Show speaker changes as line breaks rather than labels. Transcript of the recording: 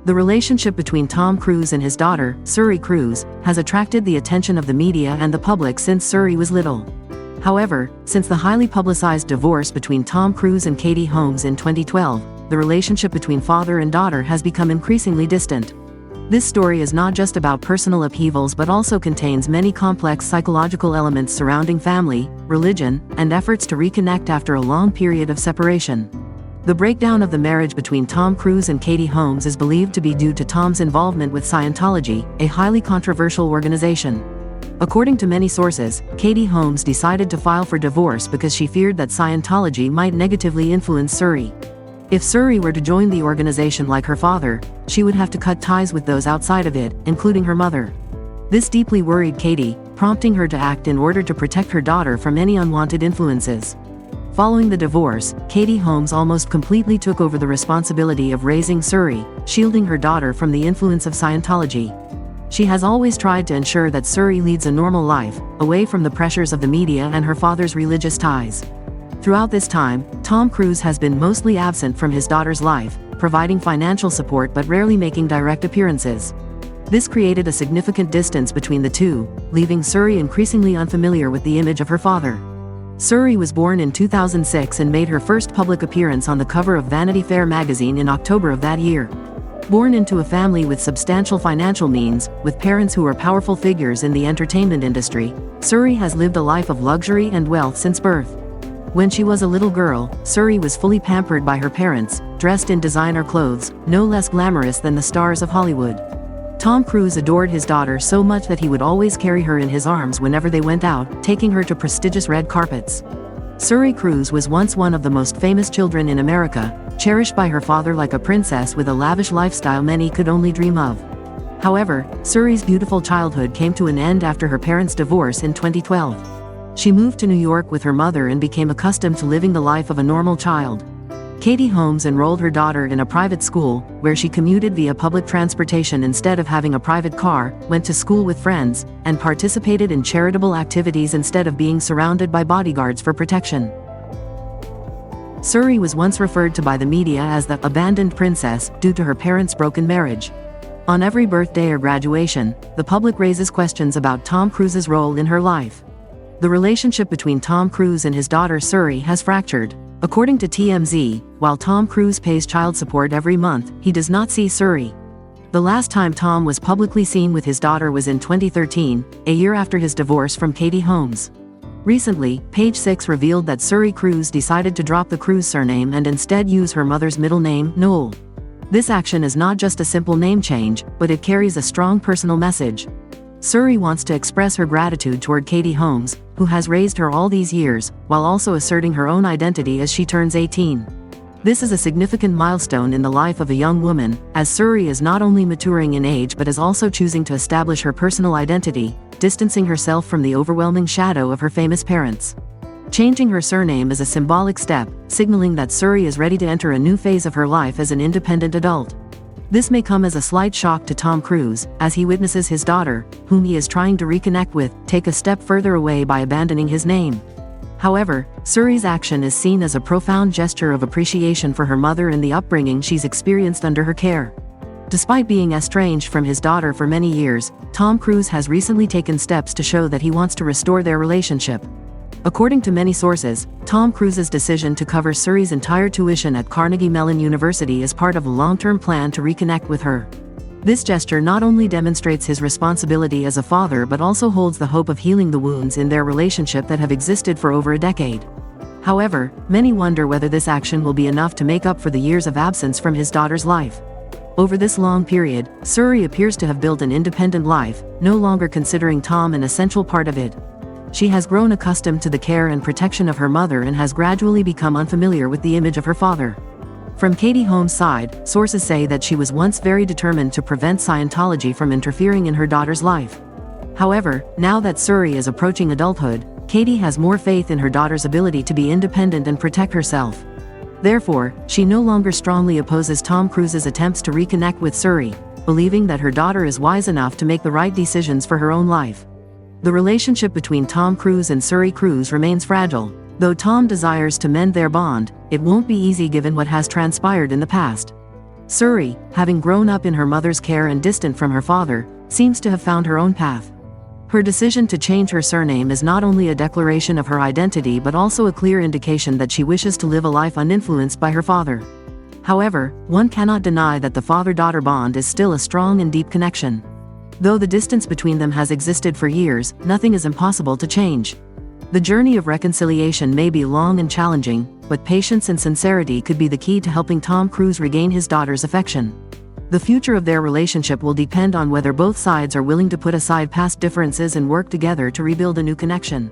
The relationship between Tom Cruise and his daughter, Suri Cruise, has attracted the attention of the media and the public since Suri was little. However, since the highly publicized divorce between Tom Cruise and Katie Holmes in 2012, the relationship between father and daughter has become increasingly distant. This story is not just about personal upheavals but also contains many complex psychological elements surrounding family, religion, and efforts to reconnect after a long period of separation. The breakdown of the marriage between Tom Cruise and Katie Holmes is believed to be due to Tom's involvement with Scientology, a highly controversial organization. According to many sources, Katie Holmes decided to file for divorce because she feared that Scientology might negatively influence Suri. If Suri were to join the organization like her father, she would have to cut ties with those outside of it, including her mother. This deeply worried Katie, prompting her to act in order to protect her daughter from any unwanted influences. Following the divorce, Katie Holmes almost completely took over the responsibility of raising Suri, shielding her daughter from the influence of Scientology. She has always tried to ensure that Suri leads a normal life, away from the pressures of the media and her father's religious ties. Throughout this time, Tom Cruise has been mostly absent from his daughter's life, providing financial support but rarely making direct appearances. This created a significant distance between the two, leaving Suri increasingly unfamiliar with the image of her father. Suri was born in 2006 and made her first public appearance on the cover of Vanity Fair magazine in October of that year. Born into a family with substantial financial means, with parents who are powerful figures in the entertainment industry, Suri has lived a life of luxury and wealth since birth. When she was a little girl, Suri was fully pampered by her parents, dressed in designer clothes, no less glamorous than the stars of Hollywood. Tom Cruise adored his daughter so much that he would always carry her in his arms whenever they went out, taking her to prestigious red carpets. Suri Cruise was once one of the most famous children in America, cherished by her father like a princess with a lavish lifestyle many could only dream of. However, Suri's beautiful childhood came to an end after her parents' divorce in 2012. She moved to New York with her mother and became accustomed to living the life of a normal child. Katie Holmes enrolled her daughter in a private school, where she commuted via public transportation instead of having a private car, went to school with friends, and participated in charitable activities instead of being surrounded by bodyguards for protection. Suri was once referred to by the media as the abandoned princess due to her parents' broken marriage. On every birthday or graduation, the public raises questions about Tom Cruise's role in her life. The relationship between Tom Cruise and his daughter Suri has fractured. According to TMZ, while Tom Cruise pays child support every month, he does not see Suri. The last time Tom was publicly seen with his daughter was in 2013, a year after his divorce from Katie Holmes. Recently, Page 6 revealed that Suri Cruise decided to drop the Cruise surname and instead use her mother's middle name, Noell. This action is not just a simple name change, but it carries a strong personal message. Suri wants to express her gratitude toward Katie Holmes, who has raised her all these years, while also asserting her own identity as she turns 18. This is a significant milestone in the life of a young woman, as Suri is not only maturing in age but is also choosing to establish her personal identity, distancing herself from the overwhelming shadow of her famous parents. Changing her surname is a symbolic step, signaling that Suri is ready to enter a new phase of her life as an independent adult. This may come as a slight shock to Tom Cruise, as he witnesses his daughter, whom he is trying to reconnect with, take a step further away by abandoning his name. However, Suri's action is seen as a profound gesture of appreciation for her mother and the upbringing she's experienced under her care. Despite being estranged from his daughter for many years, Tom Cruise has recently taken steps to show that he wants to restore their relationship. According to many sources, Tom Cruise's decision to cover Suri's entire tuition at Carnegie Mellon University is part of a long-term plan to reconnect with her. This gesture not only demonstrates his responsibility as a father but also holds the hope of healing the wounds in their relationship that have existed for over a decade. However, many wonder whether this action will be enough to make up for the years of absence from his daughter's life. Over this long period, Suri appears to have built an independent life, no longer considering Tom an essential part of it. She has grown accustomed to the care and protection of her mother and has gradually become unfamiliar with the image of her father. From Katie Holmes' side, sources say that she was once very determined to prevent Scientology from interfering in her daughter's life. However, now that Suri is approaching adulthood, Katie has more faith in her daughter's ability to be independent and protect herself. Therefore, she no longer strongly opposes Tom Cruise's attempts to reconnect with Suri, believing that her daughter is wise enough to make the right decisions for her own life. The relationship between Tom Cruise and Suri Cruise remains fragile. Though Tom desires to mend their bond, it won't be easy given what has transpired in the past. Suri, having grown up in her mother's care and distant from her father, seems to have found her own path. Her decision to change her surname is not only a declaration of her identity but also a clear indication that she wishes to live a life uninfluenced by her father. However, one cannot deny that the father-daughter bond is still a strong and deep connection. Though the distance between them has existed for years, nothing is impossible to change. The journey of reconciliation may be long and challenging, but patience and sincerity could be the key to helping Tom Cruise regain his daughter's affection. The future of their relationship will depend on whether both sides are willing to put aside past differences and work together to rebuild a new connection.